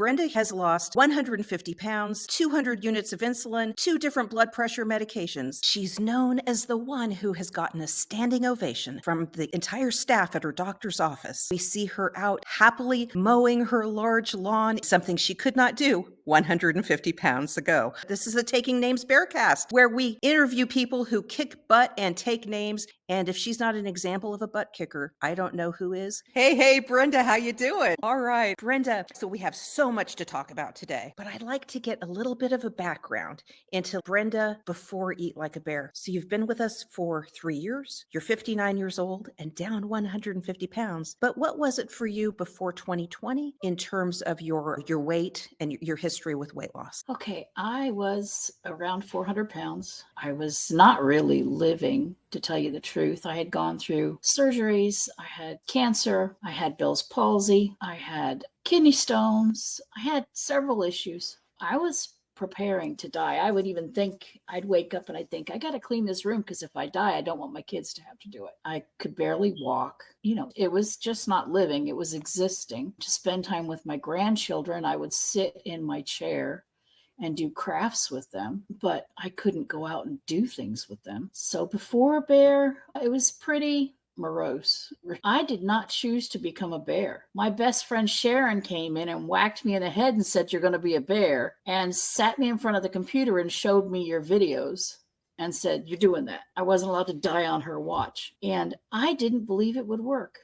Brenda has lost 150 pounds, 200 units of insulin, 2 different blood pressure medications. She's known as the one who has gotten a standing ovation from the entire staff at her doctor's office. We see her out happily mowing her large lawn, something she could not do 150 pounds ago. This is the Taking Names Bearcast, where we interview people who kick butt and take names. And if she's not an example of a butt kicker, I don't know who is. Hey, Brenda, how you doing? All right, Brenda. So we have so much to talk about today, but I'd like to get a little bit of a background into Brenda before Eat Like a Bear. So you've been with us for 3 years. You're 59 years old and down 150 pounds. But what was it for you before 2020 in terms of your weight and your history with weight loss? Okay, I was around 400 pounds. I was not really living, to tell you the truth. I had gone through surgeries, I had cancer, I had Bell's palsy, I had kidney stones, I had several issues. I was preparing to die. I would even think, I'd wake up and I'd think, I got to clean this room because if I die, I don't want my kids to have to do it. I could barely walk. It was just not living, it was existing. To spend time with my grandchildren, I would sit in my chair and do crafts with them, but I couldn't go out and do things with them. So before a bear, it was pretty morose. I did not choose to become a bear. My best friend Sharon came in and whacked me in the head and said, "You're going to be a bear," and sat me in front of the computer and showed me your videos and said, "You're doing that." I wasn't allowed to die on her watch. And I didn't believe it would work.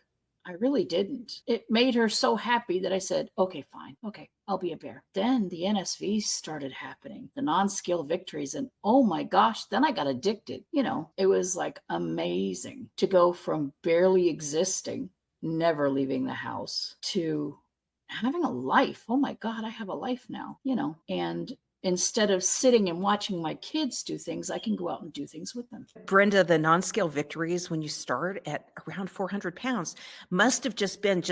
I really didn't. It made her so happy that I said, "Okay, fine. Okay, I'll be a bear." Then the NSVs started happening, the non-scale victories. And oh my gosh, then I got addicted. It was like amazing to go from barely existing, never leaving the house, to having a life. Oh my God, I have a life now, and instead of sitting and watching my kids do things, I can go out and do things with them. Brenda, the non-scale victories when you start at around 400 pounds must have just been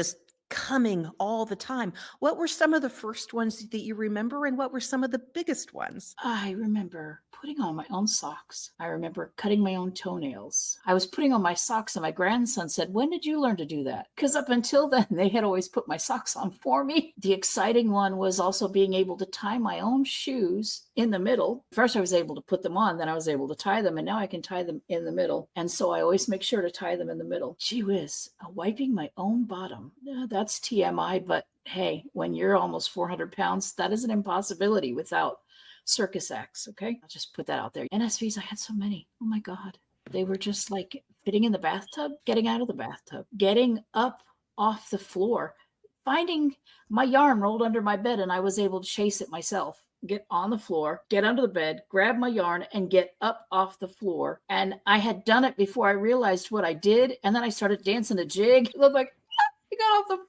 coming all the time. What were some of the first ones that you remember, and what were some of the biggest ones? I remember putting on my own socks. I remember cutting my own toenails. I was putting on my socks, and my grandson said, "When did you learn to do that?" Because up until then, they had always put my socks on for me. The exciting one was also being able to tie my own shoes in the middle. First, I was able to put them on, then I was able to tie them, and now I can tie them in the middle. And so I always make sure to tie them in the middle. Gee whiz, wiping my own bottom. That's TMI, but hey, when you're almost 400 pounds, that is an impossibility without circus acts. Okay, I'll just put that out there. NSVs, I had so many. Oh my God, they were just like fitting in the bathtub, getting out of the bathtub, getting up off the floor, finding my yarn rolled under my bed, and I was able to chase it myself. Get on the floor, get under the bed, grab my yarn, and get up off the floor. And I had done it before I realized what I did, and then I started dancing a jig. I was like, I got off the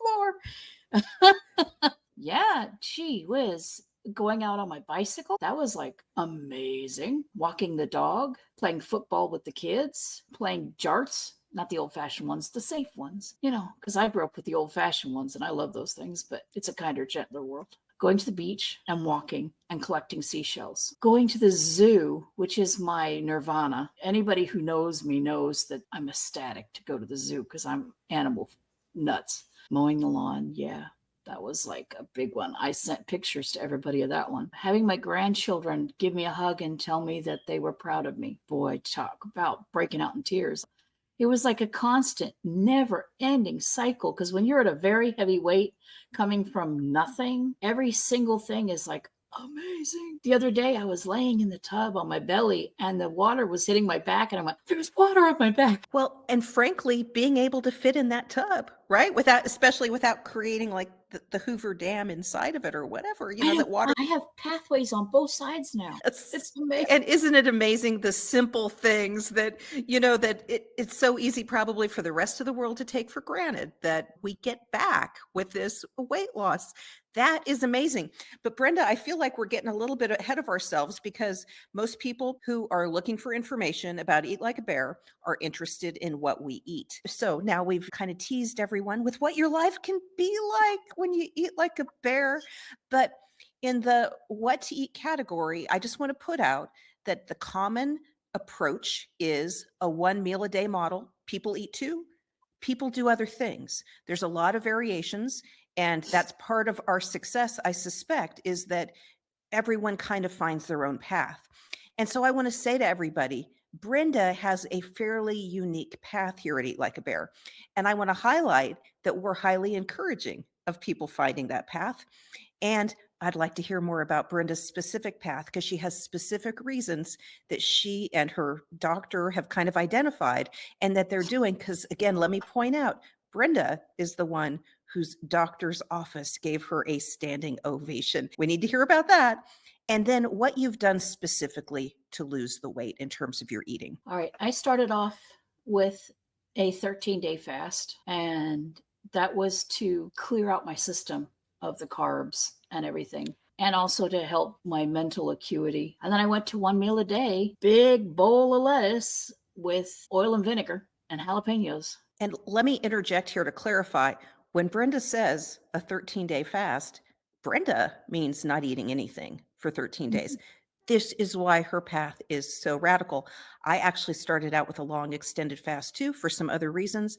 floor. Yeah, gee whiz. Going out on my bicycle, that was like amazing. Walking the dog, playing football with the kids, playing jarts, not the old-fashioned ones, the safe ones, because I grew up with the old-fashioned ones and I love those things, but it's a kinder, gentler world. Going to the beach and walking and collecting seashells. Going to the zoo, which is my nirvana. Anybody who knows me knows that I'm ecstatic to go to the zoo because I'm animal nuts. Mowing the lawn, yeah, that was like a big one. I sent pictures to everybody of that one. Having my grandchildren give me a hug and tell me that they were proud of me. Boy, talk about breaking out in tears. It was like a constant, never-ending cycle, because when you're at a very heavy weight coming from nothing, every single thing is like amazing. The other day, I was laying in the tub on my belly, and the water was hitting my back, and I went, "There's water on my back." Well, and frankly, being able to fit in that tub, right? Especially without creating like the Hoover Dam inside of it or whatever, that water. I have pathways on both sides now. It's amazing. And isn't it amazing the simple things that, that it's so easy probably for the rest of the world to take for granted that we get back with this weight loss. That is amazing. But Brenda, I feel like we're getting a little bit ahead of ourselves because most people who are looking for information about Eat Like a Bear are interested in what we eat. So now we've kind of teased everyone with what your life can be like when you eat like a bear. But in the what to eat category, I just want to put out that the common approach is a 1 meal a day model. People eat 2, people do other things. There's a lot of variations. And that's part of our success, I suspect, is that everyone kind of finds their own path. And so I want to say to everybody, Brenda has a fairly unique path here at Eat Like a Bear. And I want to highlight that we're highly encouraging of people finding that path. And I'd like to hear more about Brenda's specific path because she has specific reasons that she and her doctor have kind of identified and that they're doing. Because again, let me point out, Brenda is the one whose doctor's office gave her a standing ovation. We need to hear about that. And then what you've done specifically to lose the weight in terms of your eating. All right. I started off with a 13-day fast, and that was to clear out my system of the carbs and everything, and also to help my mental acuity. And then I went to 1 meal a day, big bowl of lettuce with oil and vinegar and jalapenos. And let me interject here to clarify. When Brenda says a 13-day fast, Brenda means not eating anything for 13 days. This is why her path is so radical. I actually started out with a long extended fast too for some other reasons,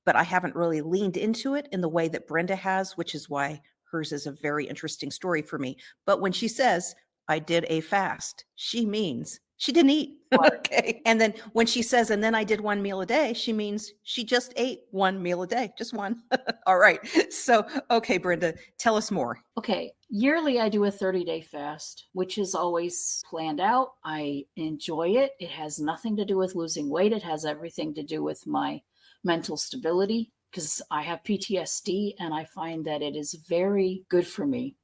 but I haven't really leaned into it in the way that Brenda has, which is why hers is a very interesting story for me. But when she says, I did a fast, she means she didn't eat. Okay. And then when she says, and then I did 1 meal a day, she means she just ate 1 meal a day, just one. All right. So, okay, Brenda, tell us more. Okay, yearly I do a 30-day fast, which is always planned out. I enjoy it. It has nothing to do with losing weight. It has everything to do with my mental stability because I have PTSD, and I find that it is very good for me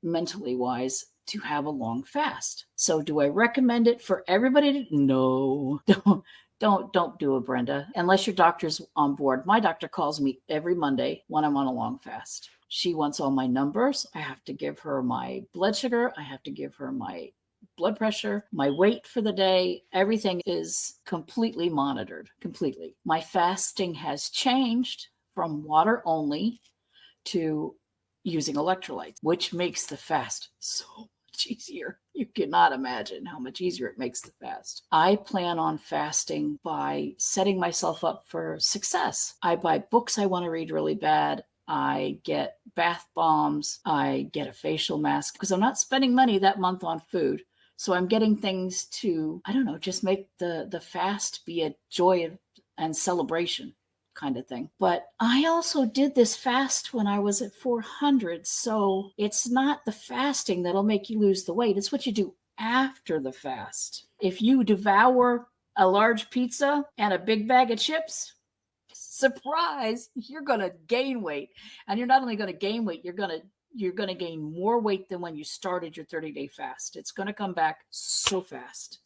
mentally wise to have a long fast. So do I recommend it for everybody to? No. Don't do it, Brenda, unless your doctor's on board. My doctor calls me every Monday when I'm on a long fast. She wants all my numbers. I have to give her my blood sugar. I have to give her my blood pressure, my weight for the day. Everything is completely monitored, completely. My fasting has changed from water only to using electrolytes, which makes the fast so much easier. You cannot imagine how much easier it makes the fast. I plan on fasting by setting myself up for success. I buy books I want to read really bad. I get bath bombs. I get a facial mask because I'm not spending money that month on food. So I'm getting things to, I don't know, just make the fast be a joy and celebration kind of thing. But I also did this fast when I was at 400. So it's not the fasting that'll make you lose the weight. It's what you do after the fast. If you devour a large pizza and a big bag of chips, surprise, you're going to gain weight. And you're not only going to gain weight, you're going to gain more weight than when you started your 30-day fast. It's going to come back so fast.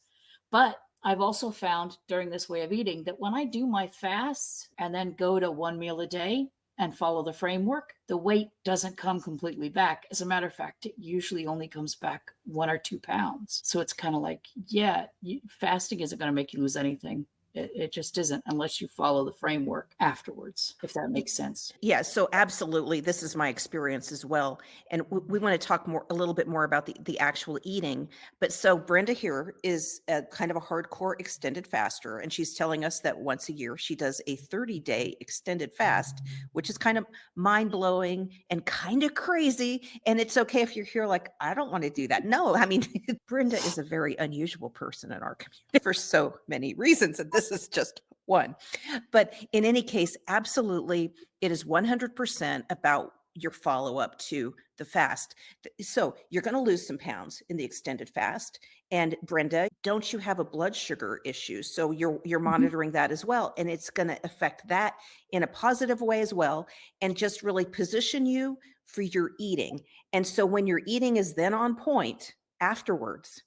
But I've also found during this way of eating that when I do my fasts and then go to 1 meal a day and follow the framework, the weight doesn't come completely back. As a matter of fact, it usually only comes back 1 or 2 pounds. So it's kind of like, yeah, fasting isn't going to make you lose anything. It just isn't unless you follow the framework afterwards, if that makes sense. Yeah, so absolutely. This is my experience as well. And we want to talk a little bit more about the actual eating. But so Brenda here is a kind of a hardcore extended faster. And she's telling us that once a year she does a 30-day extended fast, which is kind of mind blowing and kind of crazy. And it's okay if you're here like, I don't want to do that. No, I mean, Brenda is a very unusual person in our community for so many reasons. And this is just one. But in any case, absolutely, it is 100% about your follow up to the fast. So you're going to lose some pounds in the extended fast. And Brenda, don't you have a blood sugar issue? So you're monitoring that as well. And it's going to affect that in a positive way as well. And just really position you for your eating. And so when your eating is then on point afterwards,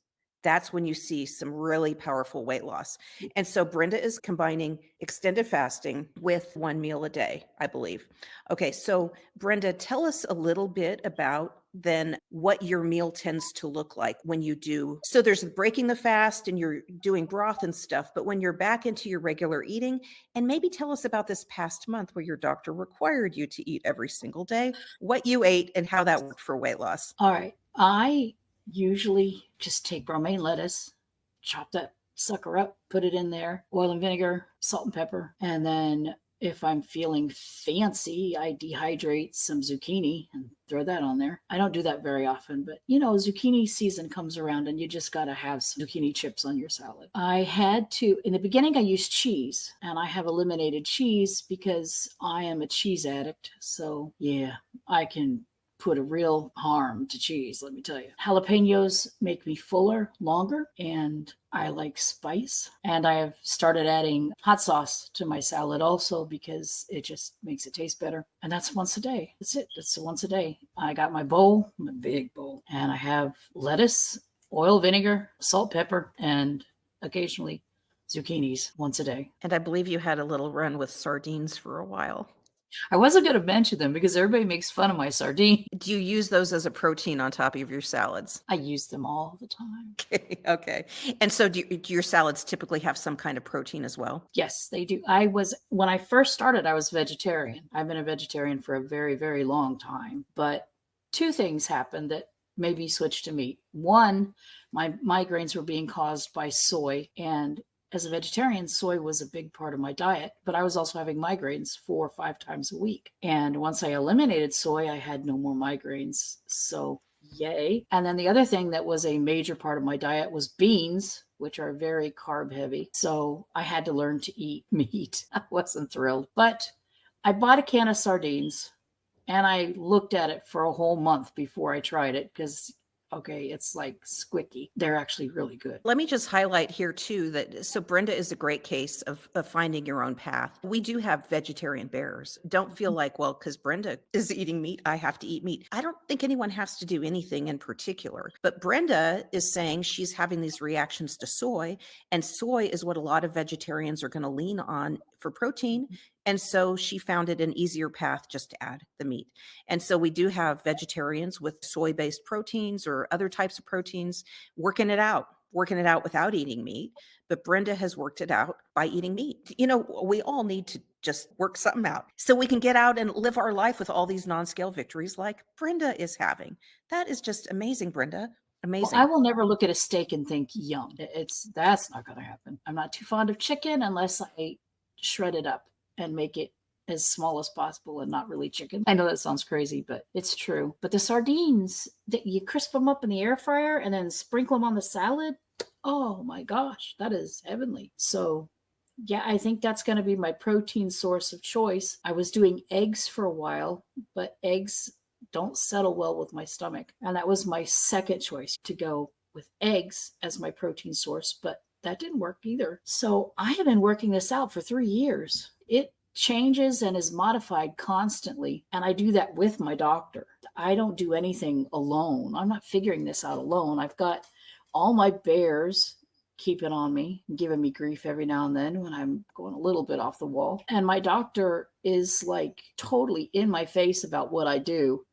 that's when you see some really powerful weight loss. And so Brenda is combining extended fasting with 1 meal a day, I believe. Okay, so Brenda, tell us a little bit about then what your meal tends to look like when you do. So there's breaking the fast and you're doing broth and stuff, but when you're back into your regular eating, and maybe tell us about this past month where your doctor required you to eat every single day, what you ate and how that worked for weight loss. All right. I usually just take romaine lettuce, chop that sucker up, put it in there, oil and vinegar, salt and pepper. And then if I'm feeling fancy, I dehydrate some zucchini and throw that on there. I don't do that very often, but zucchini season comes around and you just got to have some zucchini chips on your salad. I had to, in the beginning, I used cheese, and I have eliminated cheese because I am a cheese addict. So yeah, I can put a real harm to cheese, let me tell you. Jalapenos make me fuller longer, and I like spice. And I have started adding hot sauce to my salad also because it just makes it taste better. And that's once a day. That's it. That's once a day. I got my bowl, my big bowl, and I have lettuce, oil, vinegar, salt, pepper, and occasionally zucchinis once a day. And I believe you had a little run with sardines for a while. I wasn't going to mention them because everybody makes fun of my sardine. Do you use those as a protein on top of your salads? I use them all the time. Okay. Okay. And so do your salads typically have some kind of protein as well? Yes, they do. When I first started, I was vegetarian. I've been a vegetarian for a very, very long time. But two things happened that made me switch to meat. One, my migraines were being caused by soy, and as a vegetarian, soy was a big part of my diet, but I was also having migraines 4 or 5 times a week. And once I eliminated soy, I had no more migraines. So yay. And then the other thing that was a major part of my diet was beans, which are very carb heavy. So I had to learn to eat meat. I wasn't thrilled, but I bought a can of sardines and I looked at it for a whole month before I tried it because okay, it's like squicky. They're actually really good. Let me just highlight here too so Brenda is a great case of finding your own path. We do have vegetarian bears. Don't feel like, well, because Brenda is eating meat, I have to eat meat. I don't think anyone has to do anything in particular. But Brenda is saying she's having these reactions to soy, and soy is what a lot of vegetarians are going to lean on for protein. And so she found it an easier path just to add the meat. And so we do have vegetarians with soy-based proteins or other types of proteins working it out without eating meat. But Brenda has worked it out by eating meat. We all need to just work something out so we can get out and live our life with all these non-scale victories like Brenda is having. That is just amazing, Brenda. Amazing. Well, I will never look at a steak and think, yum. That's not going to happen. I'm not too fond of chicken unless I shred it up and make it as small as possible and not really chicken. I know that sounds crazy, but it's true. But the sardines, you crisp them up in the air fryer and then sprinkle them on the salad. Oh my gosh, that is heavenly. So yeah, I think that's going to be my protein source of choice. I was doing eggs for a while, but eggs don't settle well with my stomach. And that was my second choice, to go with eggs as my protein source, but that didn't work either. So I have been working this out for 3 years. It changes and is modified constantly. And I do that with my doctor. I don't do anything alone. I'm not figuring this out alone. I've got all my bears keeping on me, giving me grief every now and then when I'm going a little bit off the wall. And my doctor is like totally in my face about what I do.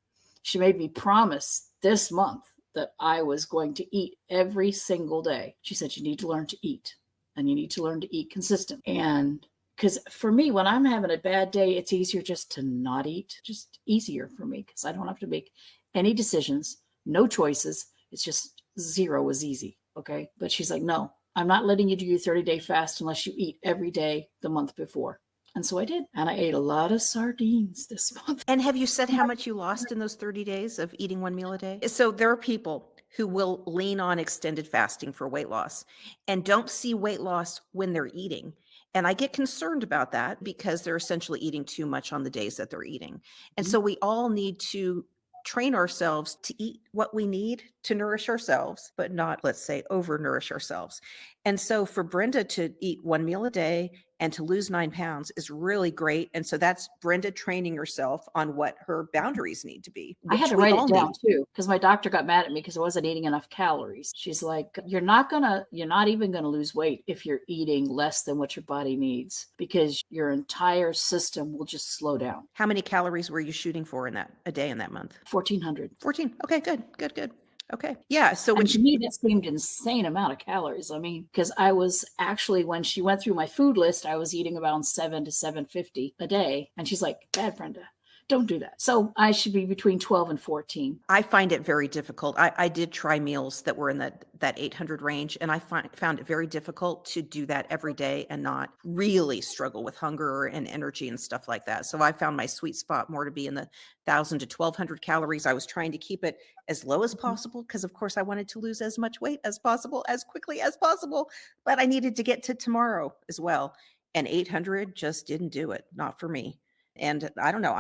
She made me promise this month that I was going to eat every single day. She said, you need to learn to eat, and you need to learn to eat consistent. And because for me, when I'm having a bad day, it's easier just to not eat, just easier for me because I don't have to make any decisions, no choices. It's just 0 is easy. Okay. But she's like, no, I'm not letting you do your 30-day fast unless you eat every day the month before. And so I did. And I ate a lot of sardines this month. And have you said how much you lost in those 30 days of eating 1 meal a day? So there are people who will lean on extended fasting for weight loss and don't see weight loss when they're eating. And I get concerned about that because they're essentially eating too much on the days that they're eating. And so we all need to train ourselves to eat what we need to nourish ourselves, but not, let's say, overnourish ourselves. And so for Brenda to eat 1 meal a day and to lose 9 pounds is really great. And so that's Brenda training herself on what her boundaries need to be. I had to write it down too, because my doctor got mad at me because I wasn't eating enough calories. She's like, you're not even gonna lose weight if you're eating less than what your body needs, because your entire system will just slow down. How many calories were you shooting for a day in that month? 1,400. 14. Okay, good. Okay. Yeah. So when to me, that seemed insane amount of calories. I mean, because I was actually, when she went through my food list, I was eating around 7 to 750 a day. And she's like, bad, Brenda, Don't do that. So I should be between 12 and 14. I find it very difficult. I did try meals that were in that 800 range, and I found it very difficult to do that every day and not really struggle with hunger and energy and stuff like that. So I found my sweet spot more to be in the 1,000 to 1,200 calories. I was trying to keep it as low as Mhm. possible because, of course, I wanted to lose as much weight as possible, as quickly as possible, but I needed to get to tomorrow as well. And 800 just didn't do it, not for me. And I don't know,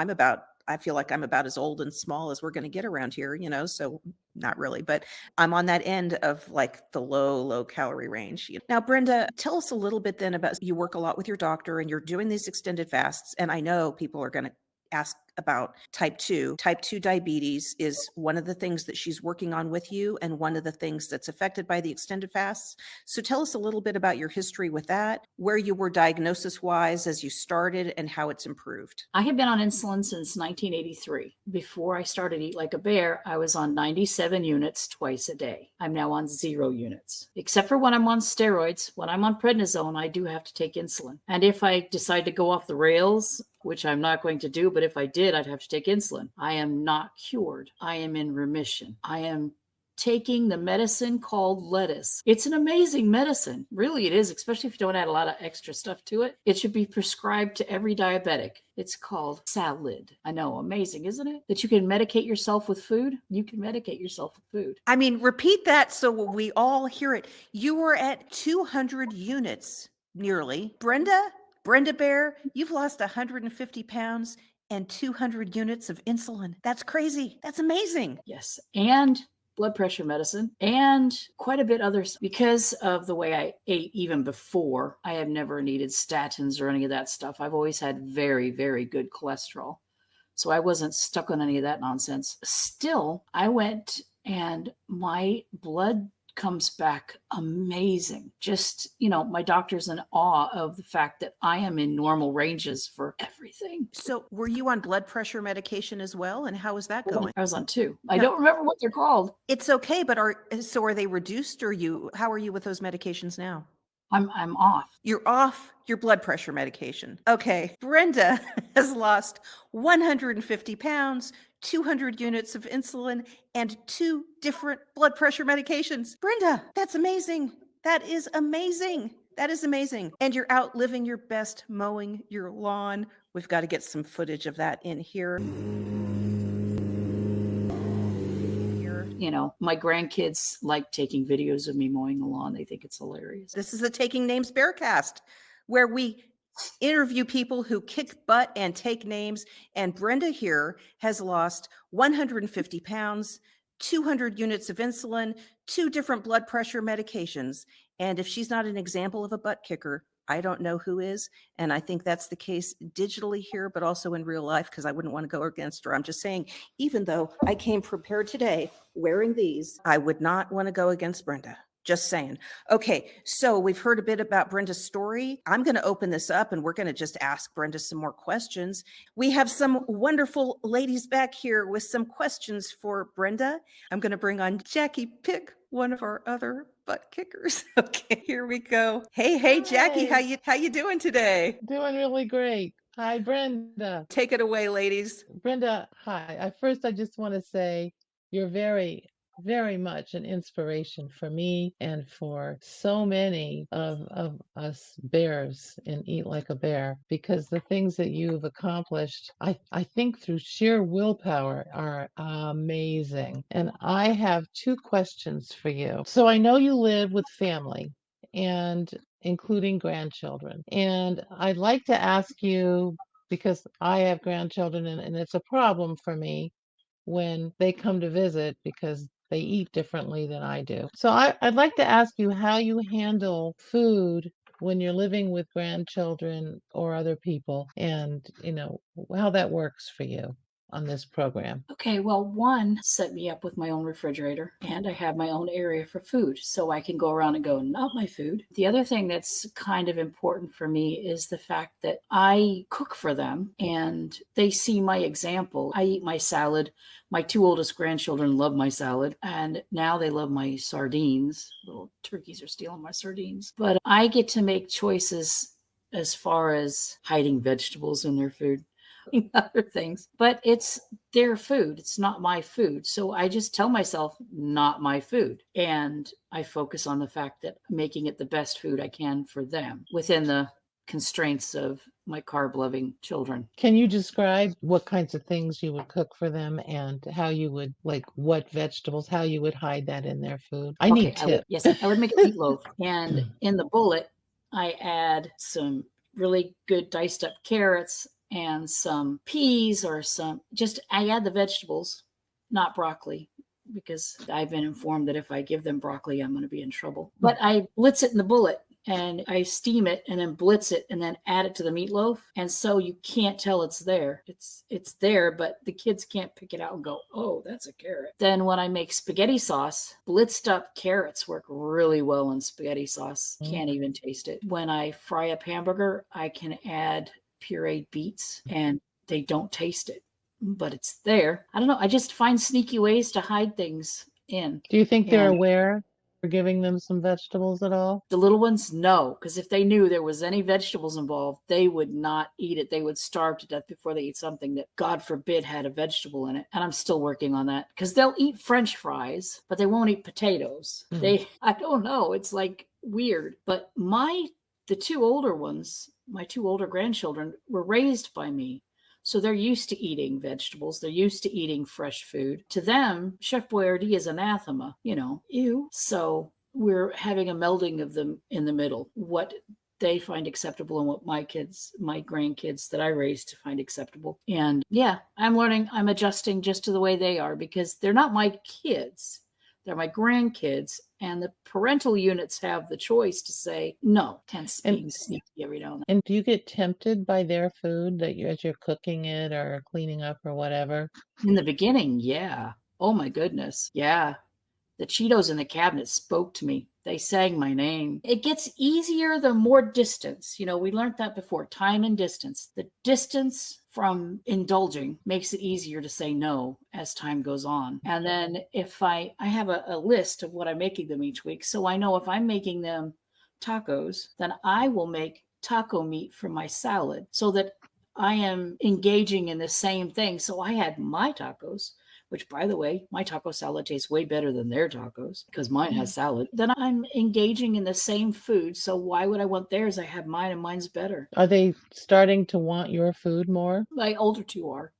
I feel like I'm about as old and small as we're gonna get around here, so not really, but I'm on that end of, like, the low, low calorie range. Now, Brenda, tell us a little bit then about you work a lot with your doctor and you're doing these extended fasts, and I know people are gonna ask about type 2. Type 2 diabetes is one of the things that she's working on with you and one of the things that's affected by the extended fasts. So tell us a little bit about your history with that, where you were diagnosis-wise as you started, and how it's improved. I have been on insulin since 1983. Before I started Eat Like a Bear, I was on 97 units twice a day. I'm now on 0 units. Except for when I'm on steroids, when I'm on prednisone, I do have to take insulin. And if I decide to go off the rails, which I'm not going to do, but if I did, I'd have to take insulin. I am not cured. I am in remission. I am taking the medicine called lettuce. It's an amazing medicine. Really, it is, especially if you don't add a lot of extra stuff to it. It should be prescribed to every diabetic. It's called salad. I know, amazing, isn't it? That you can medicate yourself with food. You can medicate yourself with food. I mean, repeat that so we all hear it. You were at 200 units nearly. Brenda Bear, you've lost 150 pounds and 200 units of insulin. That's crazy. That's amazing. Yes. And blood pressure medicine and quite a bit others because of the way I ate even before. I have never needed statins or any of that stuff. I've always had very, very good cholesterol. So I wasn't stuck on any of that nonsense. Still, I went and my blood comes back amazing. Just, my doctor's in awe of the fact that I am in normal ranges for everything. So, were you on blood pressure medication as well? And how is that going? I was on 2. I No, don't remember what they're called. it's okay, but are they reduced or how are you with those medications now? I'm off. You're off your blood pressure medication. Okay. Brenda has lost 150 pounds, 200 units of insulin, and 2 different blood pressure medications. Brenda, that's amazing. That is amazing. That is amazing. And you're out living your best mowing your lawn. We've got to get some footage of that in here. My grandkids like taking videos of me mowing the lawn. They think it's hilarious. This is the Taking Names Bearcast, where we interview people who kick butt and take names. And Brenda here has lost 150 pounds, 200 units of insulin, 2 different blood pressure medications. And if she's not an example of a butt kicker, I don't know who is. And I think that's the case digitally here, but also in real life, because I wouldn't want to go against her. I'm just saying, even though I came prepared today wearing these, I would not want to go against Brenda. Just saying. Okay, so we've heard a bit about Brenda's story. I'm going to open this up and we're going to just ask Brenda some more questions. We have some wonderful ladies back here with some questions for Brenda. I'm going to bring on Jackie Pick, one of our other butt kickers. Okay, here we go. Hey, Jackie, Hi, how you doing today? doing really great. Hi, Brenda. Take it away, ladies. Brenda, hi. I just want to say you're very, very much an inspiration for me and for so many of us bears in Eat Like a Bear because the things that you've accomplished, I think through sheer willpower are amazing. And I have 2 questions for you. So I know you live with family and including grandchildren. And I'd like to ask you because I have grandchildren and it's a problem for me when they come to visit because they eat differently than I do. So I'd like to ask you how you handle food when you're living with grandchildren or other people and, how that works for you on this program. Okay, well, one set me up with my own refrigerator, and I have my own area for food, so I can go around and go, not my food. The other thing that's kind of important for me is the fact that I cook for them and they see my example. I eat my salad. My 2 oldest grandchildren love my salad, and now they love my sardines. Little turkeys are stealing my sardines. But I get to make choices as far as hiding vegetables in their food. doing other things. But it's their food. It's not my food. So I just tell myself, not my food. And I focus on the fact that making it the best food I can for them within the constraints of my carb loving children. Can you describe what kinds of things you would cook for them and how you would, like, what vegetables, how you would hide that in their food? I Okay, need tips. I would make a meatloaf. And in the bullet, I add some really good diced up carrots and some peas or I add the vegetables, not broccoli, because I've been informed that if I give them broccoli, I'm going to be in trouble. But I blitz it in the bullet and I steam it and then blitz it and then add it to the meatloaf. And so you can't tell it's there. It's there, but the kids can't pick it out and go, oh, that's a carrot. Then when I make spaghetti sauce, blitzed up carrots work really well in spaghetti sauce. Can't even taste it. When I fry up hamburger, I can add pureed beets and they don't taste it, but it's there. I don't know. I just find sneaky ways to hide things in. Do you think they're And aware for giving them some vegetables at all? the little ones, no, because if they knew there was any vegetables involved, they would not eat it. They would starve to death before they eat something that, God forbid, had a vegetable in it. And I'm still working on that because they'll eat French fries, but they won't eat potatoes. I don't know. It's like weird. But the two older ones, my two older grandchildren, were raised by me. So they're used to eating vegetables. They're used to eating fresh food. To them, Chef Boyardee is anathema, ew. So we're having a melding of them in the middle, what they find acceptable and what my grandkids that I raised find acceptable. And yeah, I'm adjusting just to the way they are because they're not my kids. They're my grandkids, and the parental units have the choice to say no, hence being sneaky every now and then. And do you get tempted by their food as you're cooking it or cleaning up or whatever? In the beginning, yeah. Oh my goodness. Yeah. The Cheetos in the cabinet spoke to me. They sang my name. It gets easier the more distance. We learned that before, time and distance. The distance from indulging makes it easier to say no as time goes on. And then if I have a list of what I'm making them each week. So I know if I'm making them tacos, then I will make taco meat for my salad so that I am engaging in the same thing. So I had my tacos, which, by the way, my taco salad tastes way better than their tacos because mine has salad. Then I'm engaging in the same food. So why would I want theirs? I have mine and mine's better. Are they starting to want your food more? My older two are.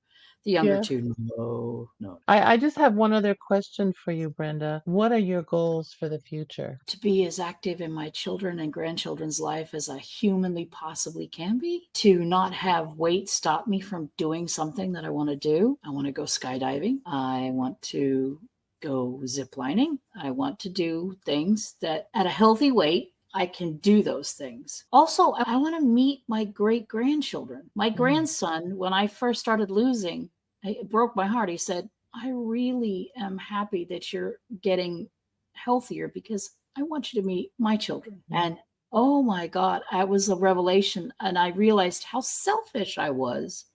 The younger Yeah. two, no. I just have one other question for you, Brenda. What are your goals for the future? To be as active in my children and grandchildren's life as I humanly possibly can be. To not have weight stop me from doing something that I want to do. I want to go skydiving. I want to go ziplining. I want to do things that at a healthy weight, I can do those things. Also, I want to meet my great grandchildren. My grandson, when I first started losing, it broke my heart. He said, I really am happy that you're getting healthier because I want you to meet my children. And oh my God, I was a revelation. And I realized how selfish I was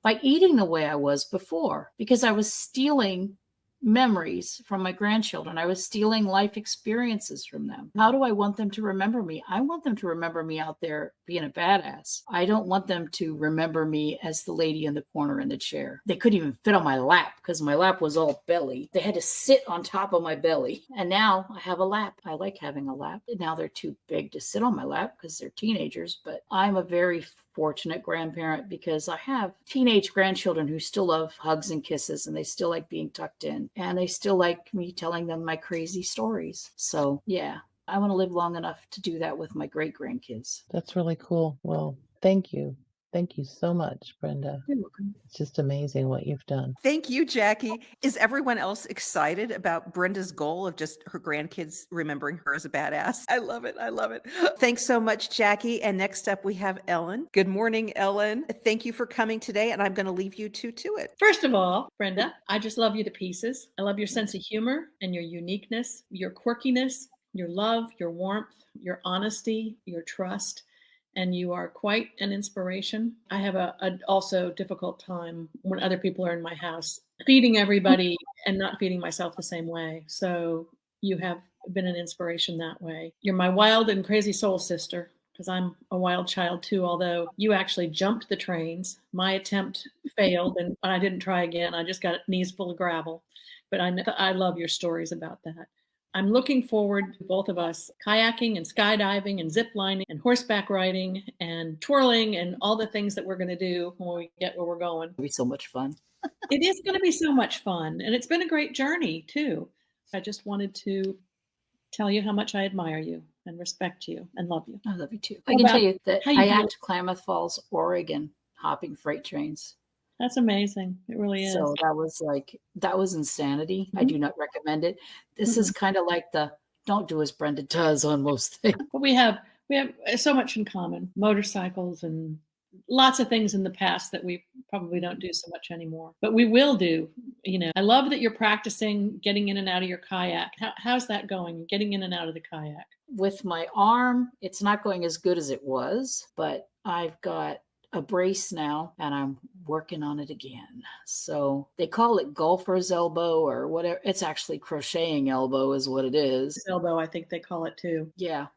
by eating the way I was before because I was stealing memories from my grandchildren. I was stealing life experiences from them. How do I want them to remember me? I want them to remember me out there being a badass. I don't want them to remember me as the lady in the corner in the chair. They couldn't even fit on my lap because my lap was all belly. They had to sit on top of my belly. And now I have a lap. I like having a lap. Now they're too big to sit on my lap because they're teenagers, but I'm a very fortunate grandparent because I have teenage grandchildren who still love hugs and kisses and they still like being tucked in and they still like me telling them my crazy stories. So yeah, I want to live long enough to do that with my great grandkids. That's really cool. Well, thank you. Thank you so much, Brenda. You're welcome. It's just amazing what you've done. Thank you, Jackie. Is everyone else excited about Brenda's goal of just her grandkids remembering her as a badass? I love it. I love it. Thanks so much, Jackie. And next up, we have Ellen. Good morning, Ellen. Thank you for coming today, and I'm going to leave you two to it. First of all, Brenda, I just love you to pieces. I love your sense of humor and your uniqueness, your quirkiness, your love, your warmth, your honesty, your trust. And you are quite an inspiration. I have a also difficult time when other people are in my house, feeding everybody and not feeding myself the same way. So you have been an inspiration that way. You're my wild and crazy soul sister. because I'm a wild child too, although you actually jumped the trains. My attempt failed and I didn't try again. I just got knees full of gravel. But I love your stories about that. I'm looking forward to both of us kayaking and skydiving and zip lining and horseback riding and twirling and all the things that we're going to do when we get where we're going. It'll be so much fun. It is going to be so much fun. And it's been a great journey too. I just wanted to tell you how much I admire you and respect you and love you. I love you too. How I can about- tell you that how you I feel? to Klamath Falls, Oregon, hopping freight trains. That's amazing. It really is. So that was insanity. I do not recommend it. This is kind of like the don't do as Brenda does on most things. But we have so much in common. Motorcycles and lots of things in the past that we probably don't do so much anymore. But we will do. I love that you're practicing getting in and out of your kayak. How's that going? Getting in and out of the kayak. With my arm, it's not going as good as it was, but I've got a brace now and I'm working on it again. So they call it golfer's elbow or whatever. It's actually crocheting elbow is what it is. Elbow, I think they call it too. Yeah.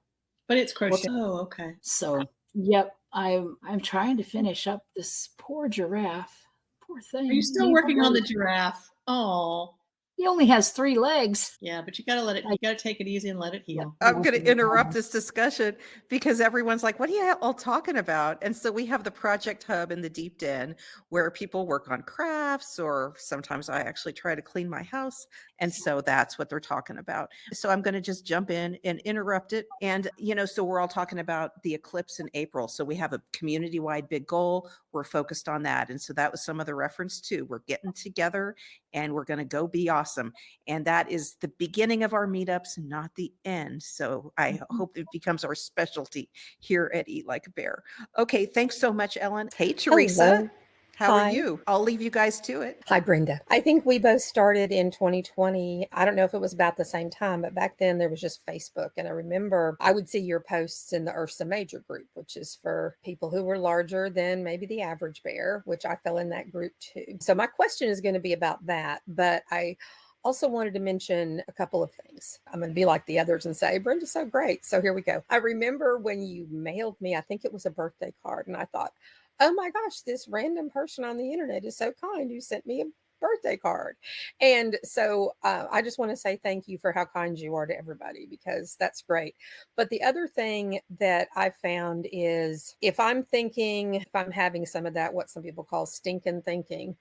But it's crochet. Oh, okay. So, yep, I'm trying to finish up this poor giraffe. Poor thing. Are you still working on the giraffe? Oh. He only has 3 legs. Yeah, but you gotta take it easy and let it heal. I'm going to interrupt this discussion because everyone's like, what are you all talking about? And so we have the Project Hub in the Deep Den where people work on crafts, or sometimes I actually try to clean my house. And so that's what they're talking about. So I'm going to just jump in and interrupt it. And, so we're all talking about the eclipse in April. So we have a community-wide big goal. We're focused on that. And so that was some of the reference too. We're getting together and we're going to go be awesome. And that is the beginning of our meetups, not the end. So I hope it becomes our specialty here at Eat Like a Bear. Okay, thanks so much, Ellen. Hey, Teresa. Hello. How Hi. are you? I'll leave you guys to it. Hi, Brenda. I think we both started in 2020. I don't know if it was about the same time, but back then there was just Facebook. And I remember I would see your posts in the Ursa Major group, which is for people who were larger than maybe the average bear, which I fell in that group too. So my question is going to be about that, but I also wanted to mention a couple of things. I'm going to be like the others and say, Brenda's so great. So here we go. I remember when you mailed me, I think it was a birthday card, and I thought, oh my gosh, this random person on the internet is so kind who sent me a birthday card. And so I just want to say thank you for how kind you are to everybody, because that's great. But the other thing that I found is if I'm having some of that, what some people call stinking thinking,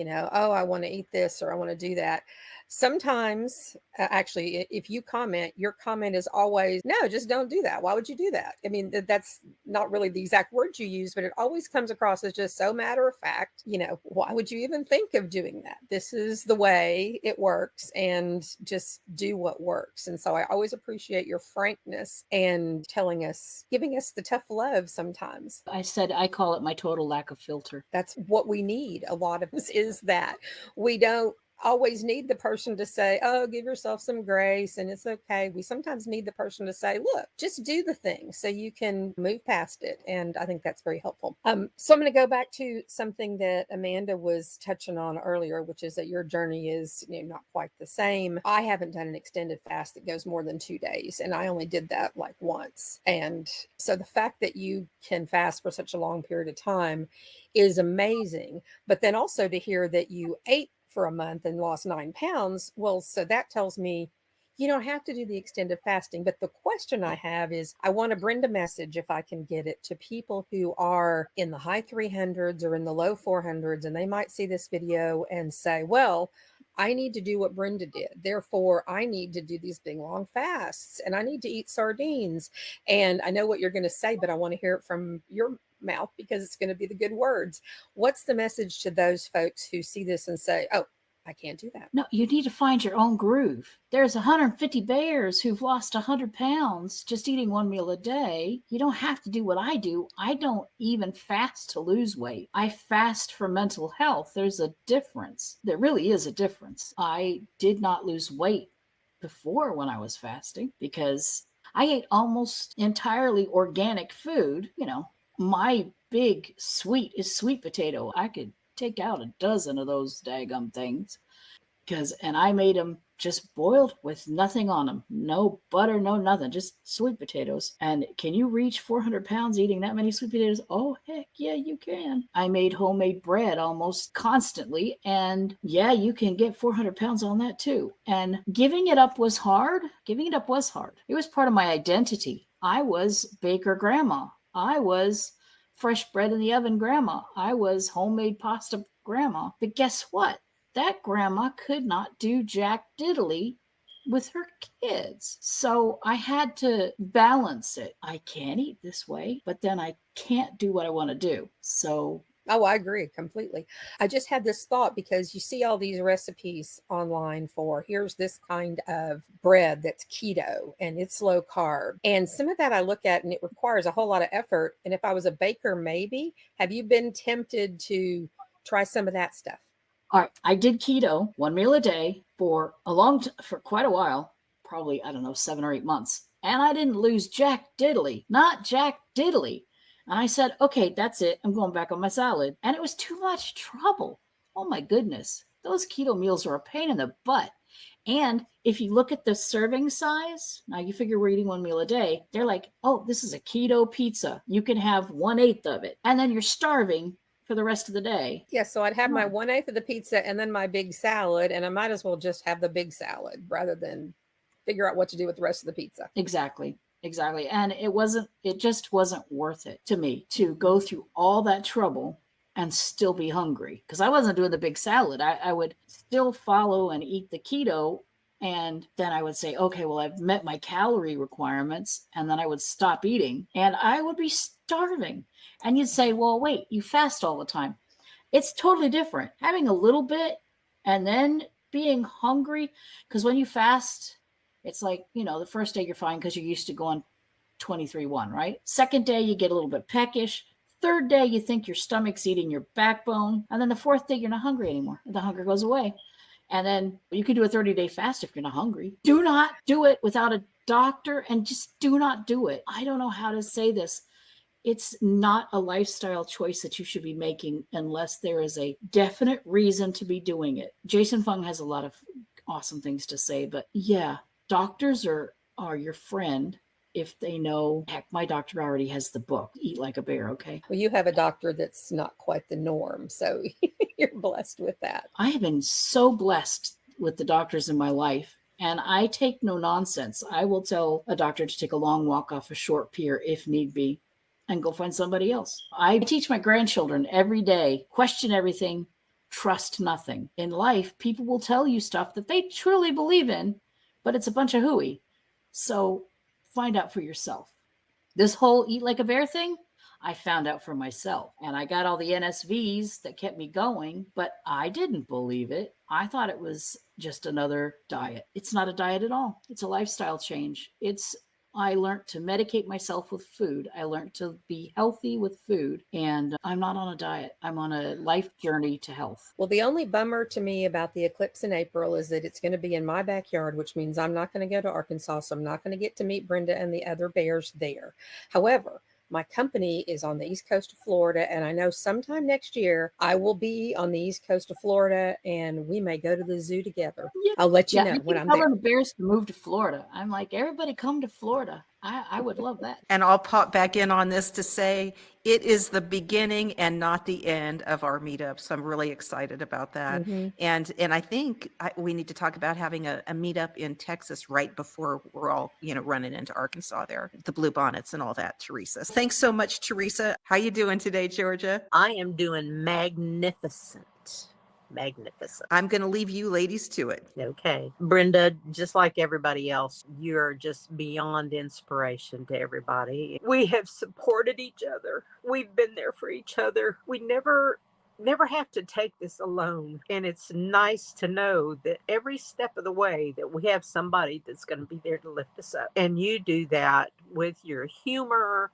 oh, I want to eat this or I want to do that. Sometimes, actually, if you comment, your comment is always, no, just don't do that. Why would you do that? I mean, that's not really the exact words you use, but it always comes across as just so matter of fact. Why would you even think of doing that? This is the way it works, and just do what works. And so I always appreciate your frankness and giving us the tough love sometimes. I said I call it my total lack of filter. That's what we need. A lot of us is that we don't always need the person to say, oh, give yourself some grace and it's okay. We sometimes need the person to say, look, just do the thing so you can move past it. And I think that's very helpful. So I'm going to go back to something that Amanda was touching on earlier, which is that your journey is not quite the same. I haven't done an extended fast that goes more than 2 days, and I only did that like once. And so the fact that you can fast for such a long period of time is amazing. But then also to hear that you ate for a month and lost 9 pounds. Well, so that tells me you don't have to do the extended fasting. But the question I have is, I want to bring a message, if I can get it, to people who are in the high 300s or in the low 400s, and they might see this video and say, well, I need to do what Brenda did. Therefore, I need to do these big long fasts and I need to eat sardines. And I know what you're going to say, but I want to hear it from your mouth because it's going to be the good words. What's the message to those folks who see this and say, oh, I can't do that? No, you need to find your own groove. There's 150 bears who've lost 100 pounds just eating 1 meal a day. You don't have to do what I do. I don't even fast to lose weight. I fast for mental health. There's a difference. There really is a difference. I did not lose weight before when I was fasting because I ate almost entirely organic food. My big sweet is sweet potato. I could take out a dozen of those daggum things and I made them just boiled with nothing on them. No butter, no nothing, just sweet potatoes. And can you reach 400 pounds eating that many sweet potatoes? Oh, heck yeah, you can. I made homemade bread almost constantly. And yeah, you can get 400 pounds on that too. And giving it up was hard. Giving it up was hard. It was part of my identity. I was baker grandma. I was fresh bread in the oven grandma. I was homemade pasta grandma. But guess what? That grandma could not do jack diddly with her kids. So I had to balance it. I can't eat this way, but then I can't do what I want to do. So Oh, I agree completely. I just had this thought because you see all these recipes online for here's this kind of bread that's keto and it's low carb. And some of that I look at and it requires a whole lot of effort. And if I was a baker, maybe, have you been tempted to try some of that stuff? all right, I did keto, one meal a day for for quite a while, probably, I don't know, 7 or 8 months. And I didn't lose jack diddly, not jack diddly. And I said, okay, that's it. I'm going back on my salad. And it was too much trouble. Oh my goodness. Those keto meals are a pain in the butt. And if you look at the serving size, now you figure we're eating one meal a day, they're like, oh, this is a keto pizza. You can have 1/8 of it. And then you're starving for the rest of the day. Yeah, so I'd have my Oh, 1/8 of the pizza and then my big salad, and I might as well just have the big salad rather than figure out what to do with the rest of the pizza. exactly. Exactly. And it just wasn't worth it to me to go through all that trouble and still be hungry because I wasn't doing the big salad. I would still follow and eat the keto. And then I would say, okay, well, I've met my calorie requirements. And then I would stop eating and I would be starving. And you'd say, well, wait, you fast all the time. It's totally different. Having a little bit and then being hungry. Because when you fast, it's like, the first day you're fine because you're used to going 23-1, right? Second day, you get a little bit peckish. Third day, you think your stomach's eating your backbone. And then the fourth day, you're not hungry anymore. The hunger goes away. And then you can do a 30-day fast if you're not hungry. Do not do it without a doctor and just do not do it. I don't know how to say this. It's not a lifestyle choice that you should be making unless there is a definite reason to be doing it. Jason Fung has a lot of awesome things to say, but yeah, doctors are your friend if they know. Heck, my doctor already has the book, Eat Like a Bear, okay? Well, you have a doctor that's not quite the norm, so you're blessed with that. I have been so blessed with the doctors in my life, and I take no nonsense. I will tell a doctor to take a long walk off a short pier if need be and go find somebody else. I teach my grandchildren every day, question everything, trust nothing. In life, people will tell you stuff that they truly believe in, but it's a bunch of hooey. So find out for yourself. This whole Eat Like a Bear thing, I found out for myself. And I got all the NSVs that kept me going, but I didn't believe it. I thought it was just another diet. It's not a diet at all. It's a lifestyle change. I learned to medicate myself with food. I learned to be healthy with food. And I'm not on a diet. I'm on a life journey to health. Well, the only bummer to me about the eclipse in April is that it's going to be in my backyard, which means I'm not going to go to Arkansas. So I'm not going to get to meet Brenda and the other bears there. However, my company is on the east coast of Florida, and I know sometime next year I will be on the east coast of Florida, and we may go to the zoo together. Yeah. I'll let you Yeah, know I when keep I'm telling there. the bears to move to Florida. I'm like, everybody come to Florida. I would love that. And I'll pop back in on this to say it is the beginning and not the end of our meetup. So I'm really excited about that. Mhm. And I think we need to talk about having a meetup in Texas right before we're all, running into Arkansas there, the Blue Bonnets and all that, Teresa. Thanks so much, Teresa. How you doing today, Georgia? I am doing magnificent. Magnificent. I'm going to leave you ladies to it. Okay. Brenda, just like everybody else, you're just beyond inspiration to everybody. We have supported each other. We've been there for each other. We never have to take this alone. And it's nice to know that every step of the way that we have somebody that's going to be there to lift us up. And you do that with your humor,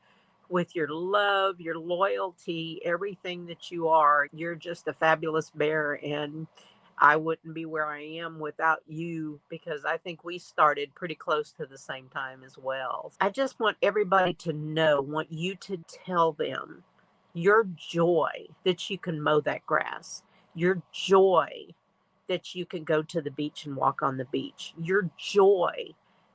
with your love, your loyalty, everything that you are. You're just a fabulous bear. And I wouldn't be where I am without you, because I think we started pretty close to the same time as well. I just want everybody to know, want you to tell them your joy that you can mow that grass, your joy that you can go to the beach and walk on the beach, your joy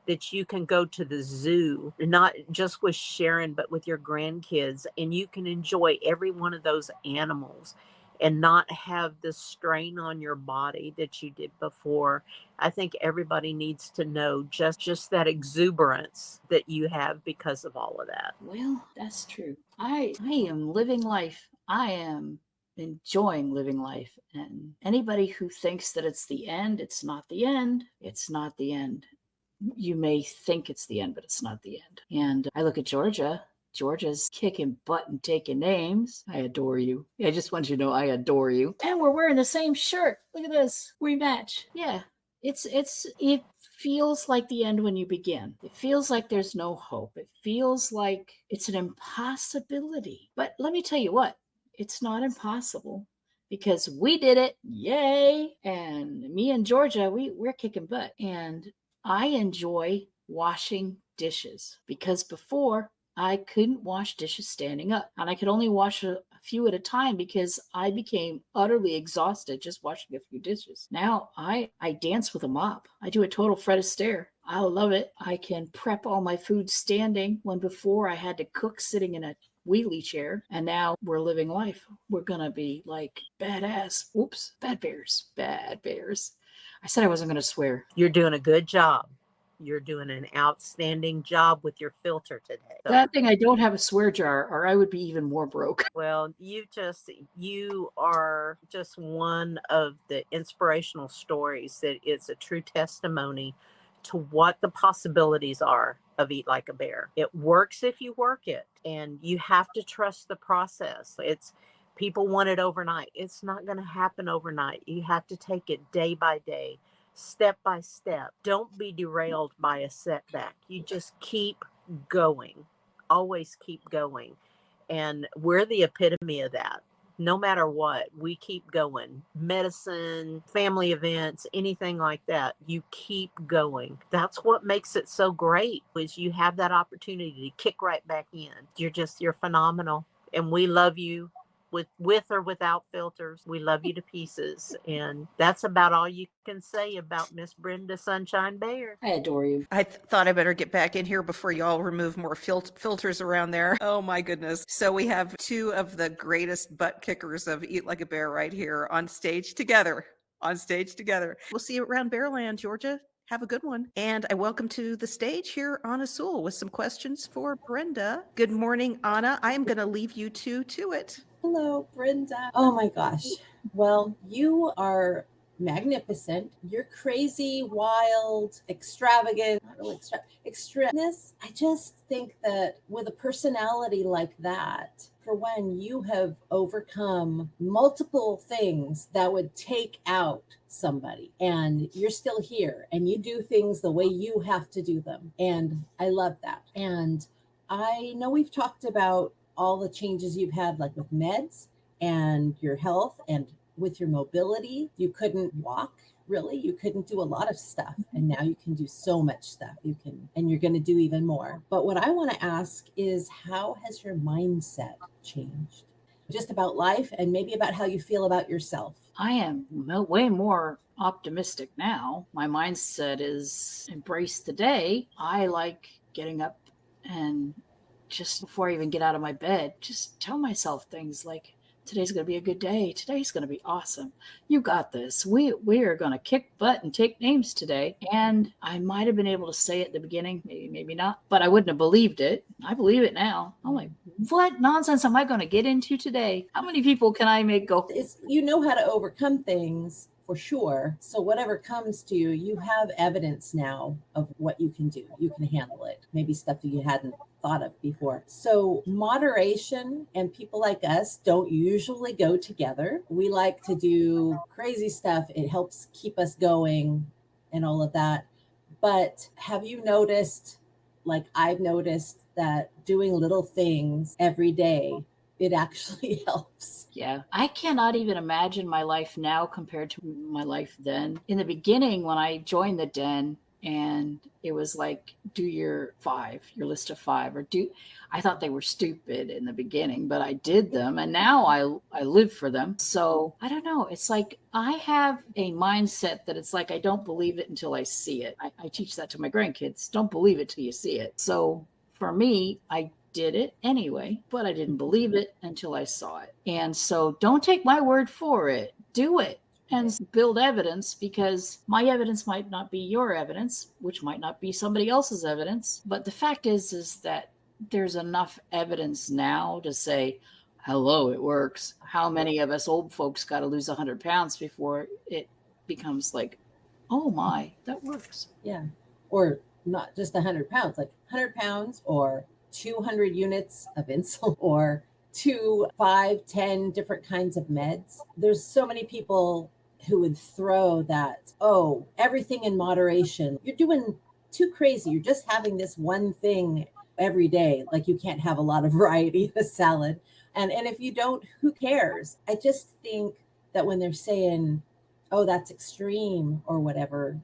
that you can go to the zoo, not just with Sharon, but with your grandkids, and you can enjoy every one of those animals and not have the strain on your body that you did before. I think everybody needs to know just that exuberance that you have because of all of that. Well, that's true. I am living life. I am enjoying living life. And anybody who thinks that it's the end, it's not the end. It's not the end. You may think it's the end, but it's not the end. And I look at Georgia. Georgia's kicking butt and taking names. I adore you. I just want you to know I adore you. And we're wearing the same shirt. Look at this. We match. Yeah. It feels like the end when you begin. It feels like there's no hope. It feels like it's an impossibility. But let me tell you what, it's not impossible because we did it. Yay. And me and Georgia, we're kicking butt. And I enjoy washing dishes because before I couldn't wash dishes standing up and I could only wash a few at a time because I became utterly exhausted just washing a few dishes. Now I dance with a mop. I do a total Fred Astaire. I love it. I can prep all my food standing when before I had to cook sitting in a wheelie chair, and now we're living life. We're gonna be like badass. Oops, bad bears. Bad bears. I said I wasn't gonna swear. You're doing a good job. You're doing an outstanding job with your filter today. So, That thing, I don't have a swear jar, or I would be even more broke. well, you are just one of the inspirational stories that it's a true testimony to what the possibilities are of Eat Like a Bear. It works if you work it, and you have to trust the process. It's people want it overnight. It's not going to happen overnight. You have to take it day by day, step by step. Don't be derailed by a setback. You just keep going. Always keep going. And we're the epitome of that. No matter what, we keep going. Medicine, family events, anything like that, you keep going. That's what makes it so great, is you have that opportunity to kick right back in. You're phenomenal. And we love you with or without filters. We love you to pieces. And that's about all you can say about Miss Brenda Sunshine Bear. I adore you. I thought I better get back in here before y'all remove more filters around there. Oh my goodness. So we have two of the greatest butt kickers of Eat Like a Bear right here on stage together. On stage together. We'll see you around Bearland, Georgia. Have a good one. And I welcome to the stage here Anna Sewell with some questions for Brenda. Good morning, Anna. I am going to leave you two to it. Hello, Brenda. Oh my gosh. Well, you are magnificent. You're crazy, wild, extravagant, not really extraness. I just think that with a personality like that, for when you have overcome multiple things that would take out somebody and you're still here and you do things the way you have to do them. And I love that. And I know we've talked about all the changes you've had, like with meds and your health and with your mobility. You couldn't walk, really. You couldn't do a lot of stuff. And now you can do so much stuff. And you're going to do even more. But what I want to ask is, how has your mindset changed? Just about life and maybe about how you feel about yourself. I am way more optimistic now. My mindset is embrace the day. I like getting up and just before I even get out of my bed, just tell myself things like, today's going to be a good day. Today's going to be awesome. You got this. We are going to kick butt and take names today. And I might have been able to say it at the beginning, maybe not, but I wouldn't have believed it. I believe it now. I'm like, what nonsense am I going to get into today? How many people can I make go? You know how to overcome things for sure. So whatever comes to you, you have evidence now of what you can do. You can handle it. Maybe stuff that you hadn't thought of before. So moderation and people like us don't usually go together. We like to do crazy stuff. It helps keep us going and all of that. But have you noticed, like I've noticed, that doing little things every day, it actually helps? Yeah. I cannot even imagine my life now compared to my life then. In the beginning, when I joined the den and it was like, do your list of 5, or I thought they were stupid in the beginning, but I did them, and now I live for them. So I don't know. It's like I have a mindset that it's like I don't believe it until I see it. I teach that to my grandkids. Don't believe it till you see it. So for me, I did it anyway, but I didn't believe it until I saw it. And so don't take my word for it. Do it and build evidence, because my evidence might not be your evidence, which might not be somebody else's evidence. But the fact is that there's enough evidence now to say, hello, it works. How many of us old folks got to lose 100 pounds before it becomes like, oh my, that works. Yeah. Or not just 100 pounds, like 100 pounds or 200 units of insulin or 2, 5, 10 different kinds of meds. There's so many people who would throw that, oh, everything in moderation. You're doing too crazy. You're just having this one thing every day. Like, you can't have a lot of variety in a salad. And if you don't, who cares? I just think that when they're saying, oh, that's extreme or whatever,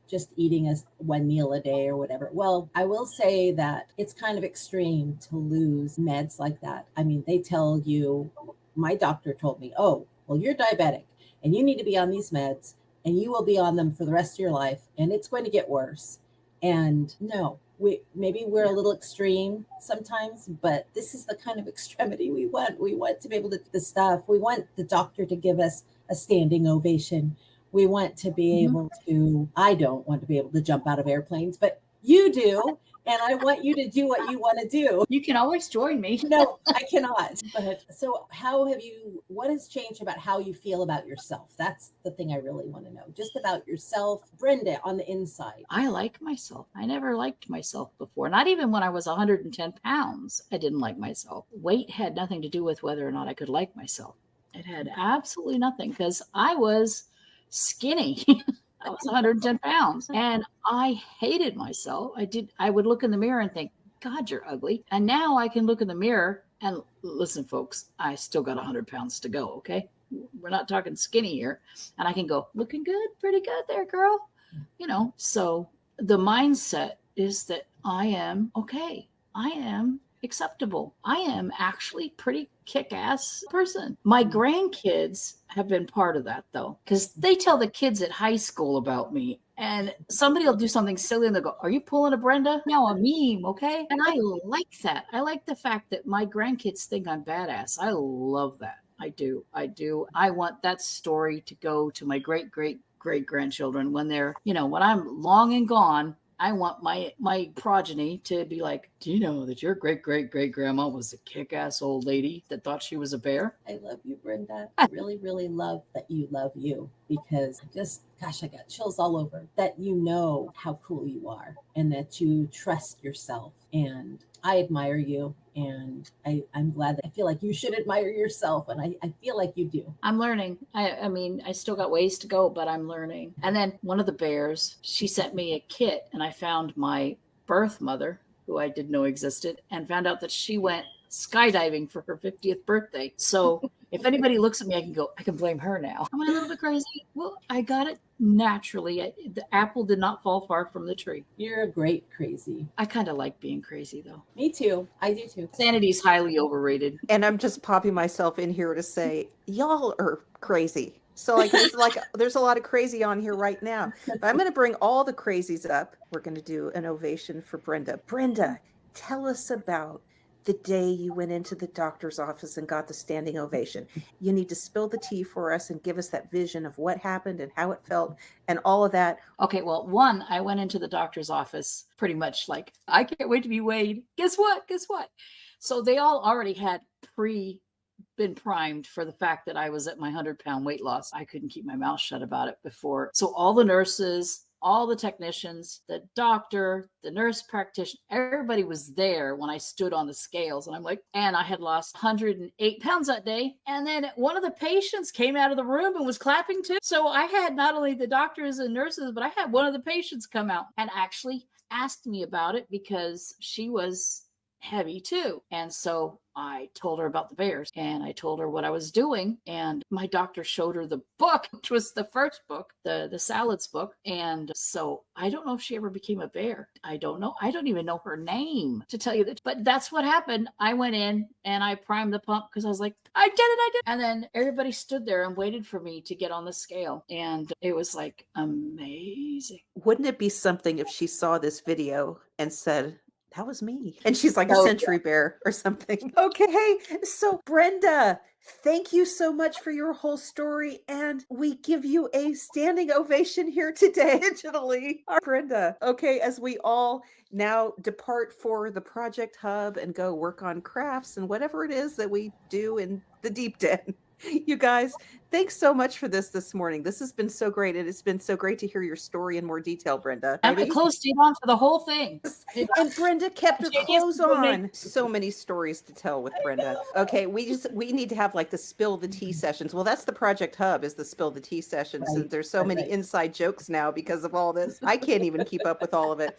just eating as one meal a day or whatever. Well, I will say that it's kind of extreme to lose meds like that. I mean, they tell you, my doctor told me, oh, well, you're diabetic and you need to be on these meds and you will be on them for the rest of your life and it's going to get worse. And no, maybe we're a little extreme sometimes, but this is the kind of extremity we want. We want to be able to do the stuff. We want the doctor to give us a standing ovation. We want to be able to, I don't want to be able to jump out of airplanes, but you do. And I want you to do what you want to do. You can always join me. No, I cannot. But so what has changed about how you feel about yourself? That's the thing I really want to know. Just about yourself, Brenda, on the inside. I like myself. I never liked myself before. Not even when I was 110 pounds, I didn't like myself. Weight had nothing to do with whether or not I could like myself. It had absolutely nothing, because I was skinny. I was 110 pounds and I hated myself. I would look in the mirror and think, God, you're ugly. And now I can look in the mirror and listen, folks, I still got 100 pounds to go. Okay. We're not talking skinny here. And I can go, looking good, pretty good there, girl. So the mindset is that I am okay. I am acceptable. I am actually pretty kick-ass person. My grandkids have been part of that, though, because they tell the kids at high school about me, and somebody will do something silly and they'll go, are you pulling a Brenda? No, a meme, okay? And I like that. I like the fact that my grandkids think I'm badass. I love that. I do. I want that story to go to my great grandchildren when they're, when I'm long and gone. I want my progeny to be like, do you know that your great grandma was a kick-ass old lady that thought she was a bear? I love you, Brenda. I really, really love that you love you, because I got chills all over that you know how cool you are and that you trust yourself. And I admire you. And I'm glad that I feel like you should admire yourself. And I feel like you do. I'm learning. I mean, I still got ways to go, but I'm learning. And then one of the bears, she sent me a kit, and I found my birth mother, who I didn't know existed, and found out that she went skydiving for her 50th birthday. So if anybody looks at me, I can blame her now. Am I a little bit crazy? Well, I got it naturally. The apple did not fall far from the tree. You're a great crazy. I kind of like being crazy, though. Me too. I do too. Sanity is highly overrated. And I'm just popping myself in here to say, y'all are crazy. So there's a lot of crazy on here right now. But I'm going to bring all the crazies up. We're going to do an ovation for Brenda. Brenda, tell us about the day you went into the doctor's office and got the standing ovation. You need to spill the tea for us and give us that vision of what happened and how it felt and all of that. Okay, well, I went into the doctor's office pretty much like, I can't wait to be weighed. Guess what? So they all already had been primed for the fact that I was at my 100-pound weight loss. I couldn't keep my mouth shut about it before. So all the nurses, all the technicians, the doctor, the nurse practitioner, everybody was there when I stood on the scales. And I had lost 108 pounds that day. And then one of the patients came out of the room and was clapping too. So I had not only the doctors and nurses, but I had one of the patients come out and actually asked me about it, because she was heavy too. And so I told her about the bears and I told her what I was doing. And my doctor showed her the book, which was the first book, the salads book. And so I don't know if she ever became a bear. I don't know. I don't even know her name, to tell you that. But that's what happened. I went in and I primed the pump because I was like, I did it. I did. And then everybody stood there and waited for me to get on the scale. And it was like amazing. Wouldn't it be something if she saw this video and said, that was me? And she's like a Oh, century bear or something. Okay. Hey, so Brenda, thank you so much for your whole story. And we give you a standing ovation here today, digitally. Brenda, okay, as we all now depart for the Project Hub and go work on crafts and whatever it is that we do in the deep den. You guys, thanks so much for this morning. This has been so great. And it's been so great to hear your story in more detail, Brenda. And the clothes stayed on for the whole thing. And Brenda kept her Genius clothes people make- on. So many stories to tell with Brenda. Okay, we need to have like the spill the tea sessions. Well, that's the Project Hub, is the spill the tea sessions. And there's so many inside jokes now because of all this. I can't even keep up with all of it.